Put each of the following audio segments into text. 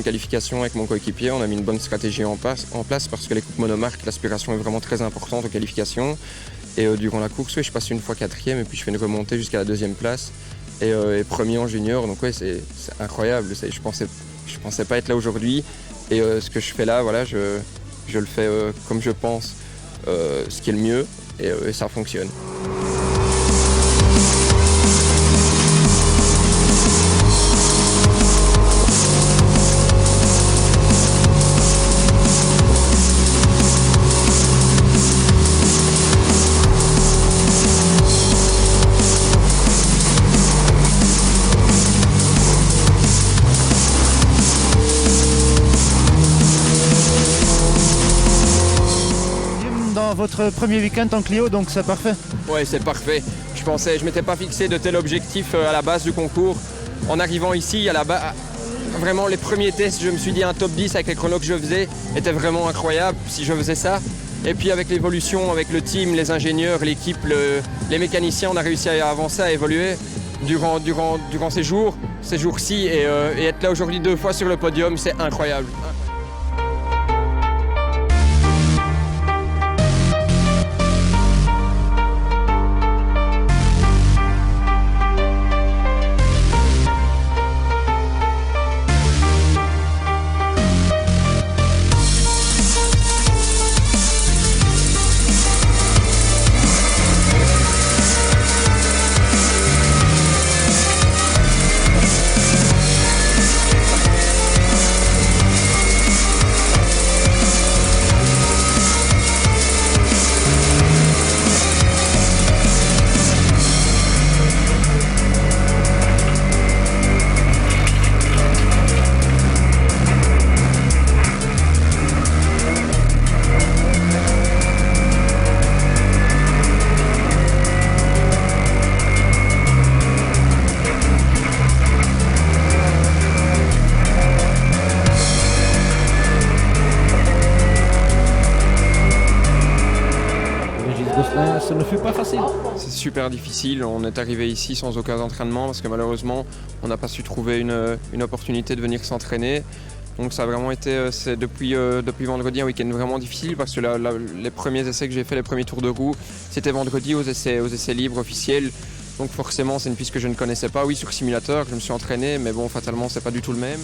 bonne qualification avec mon coéquipier, on a mis une bonne stratégie en place parce que les coupes monomarques, l'aspiration est vraiment très importante aux qualifications. Et durant la course, je passe une fois 4e et puis je fais une remontée jusqu'à la 2e place et premier en junior. Donc ouais, c'est incroyable. Je pensais pas être là aujourd'hui et ce que je fais là, voilà, je le fais comme je pense, ce qui est le mieux et ça fonctionne. Votre premier week-end en Clio, donc c'est parfait. Ouais, c'est parfait. Je m'étais pas fixé de tel objectif à la base du concours. En arrivant ici, vraiment les premiers tests, je me suis dit un top 10 avec les chronos que je faisais était vraiment incroyable si je faisais ça. Et puis avec l'évolution, avec le team, les ingénieurs, l'équipe, les mécaniciens, on a réussi à avancer, à évoluer durant ces jours-ci et être là aujourd'hui 2 fois sur le podium, c'est incroyable. Ça ne fut pas facile. C'est super difficile, on est arrivé ici sans aucun entraînement parce que malheureusement on n'a pas su trouver une opportunité de venir s'entraîner. Donc ça a vraiment été, c'est depuis vendredi un week-end vraiment difficile parce que les premiers essais que j'ai fait, les premiers tours de roue, c'était vendredi aux essais libres officiels. Donc forcément c'est une piste que je ne connaissais pas. Oui, sur simulateur, je me suis entraîné, mais bon, fatalement c'est pas du tout le même.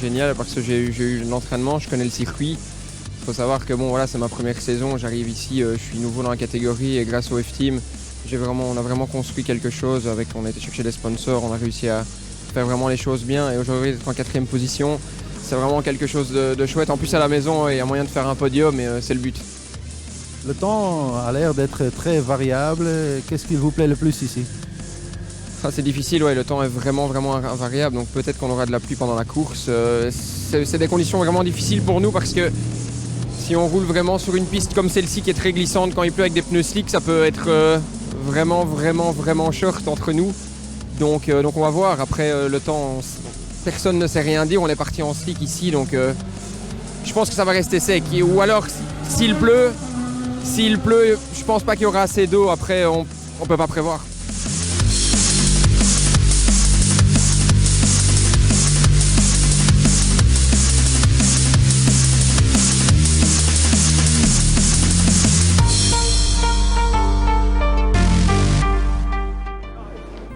Génial parce que j'ai eu l'entraînement, je connais le circuit. Il faut savoir que bon, voilà, c'est ma première saison, j'arrive ici, je suis nouveau dans la catégorie et grâce au F-Team, on a vraiment construit quelque chose. On a été chercher des sponsors, on a réussi à faire vraiment les choses bien et aujourd'hui d'être en 4e position, c'est vraiment quelque chose de chouette. En plus à la maison, il y a moyen de faire un podium et c'est le but. Le temps a l'air d'être très variable. Qu'est-ce qui vous plaît le plus ici ? C'est difficile, ouais, le temps est vraiment invariable, donc peut-être qu'on aura de la pluie pendant la course. C'est des conditions vraiment difficiles pour nous parce que si on roule vraiment sur une piste comme celle-ci qui est très glissante quand il pleut avec des pneus slick, ça peut être vraiment short entre nous. Donc on va voir. Après le temps, personne ne sait rien dire, on est parti en slick ici, donc je pense que ça va rester sec. Ou alors s'il pleut, s'il pleut, je pense pas qu'il y aura assez d'eau. Après, on peut pas prévoir.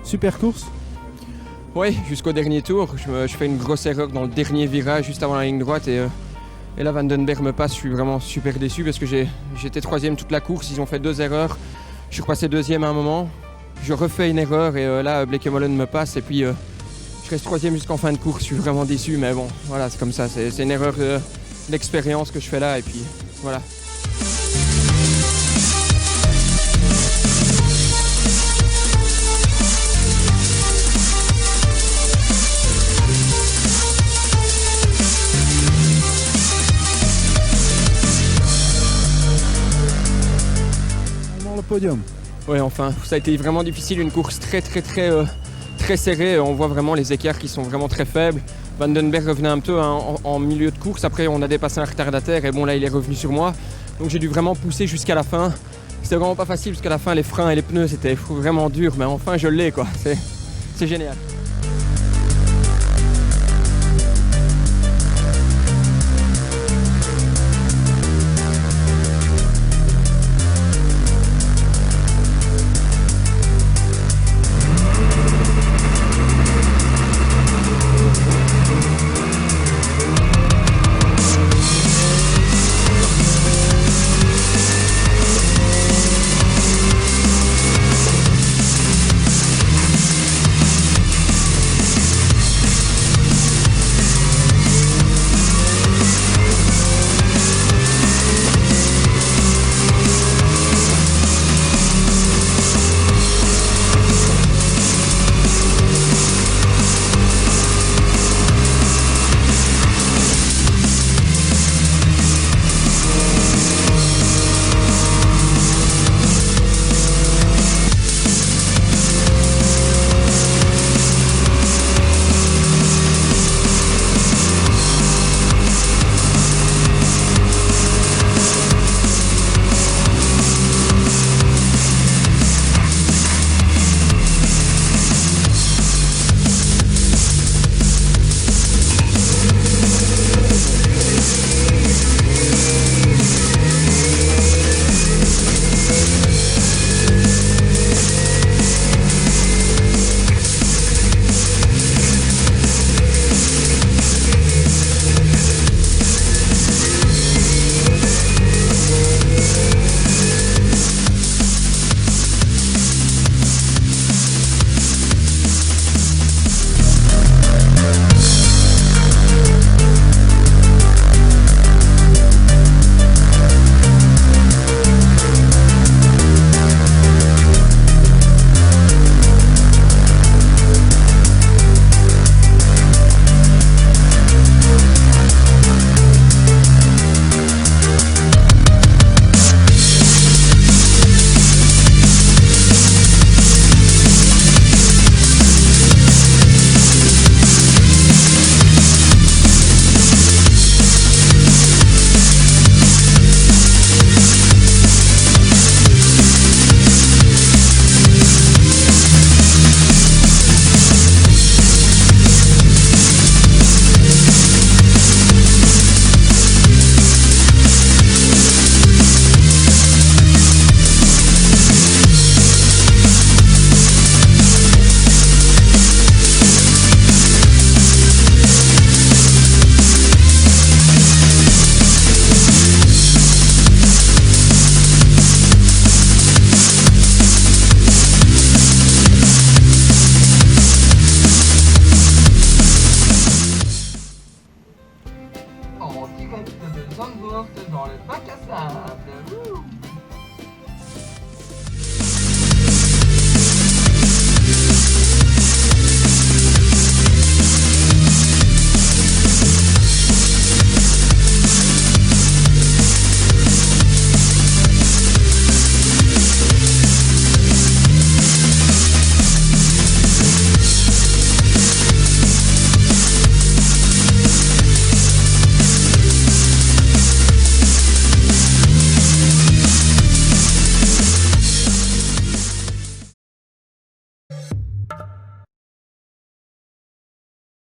Super course. Oui, jusqu'au dernier tour. Je fais une grosse erreur dans le dernier virage, juste avant la ligne droite. Et là, Vandenberg me passe. Je suis vraiment super déçu parce que j'étais troisième toute la course. Ils ont fait 2 erreurs. Je suis repassé deuxième à un moment. Je refais une erreur et là, Bleekemolen me passe. Et puis, je reste troisième jusqu'en fin de course. Je suis vraiment déçu. Mais bon, voilà, c'est comme ça. C'est une erreur d'expérience que je fais là. Et puis, voilà. Le podium. Oui, enfin, ça a été vraiment difficile, une course très serrée. On voit vraiment les écarts qui sont vraiment très faibles. Vandenberg revenait un peu en milieu de course. Après, on a dépassé un retardataire et bon, là, il est revenu sur moi. Donc, j'ai dû vraiment pousser jusqu'à la fin. C'était vraiment pas facile jusqu'à la fin. Les freins et les pneus, c'était vraiment dur. Mais enfin, je l'ai, quoi. C'est génial.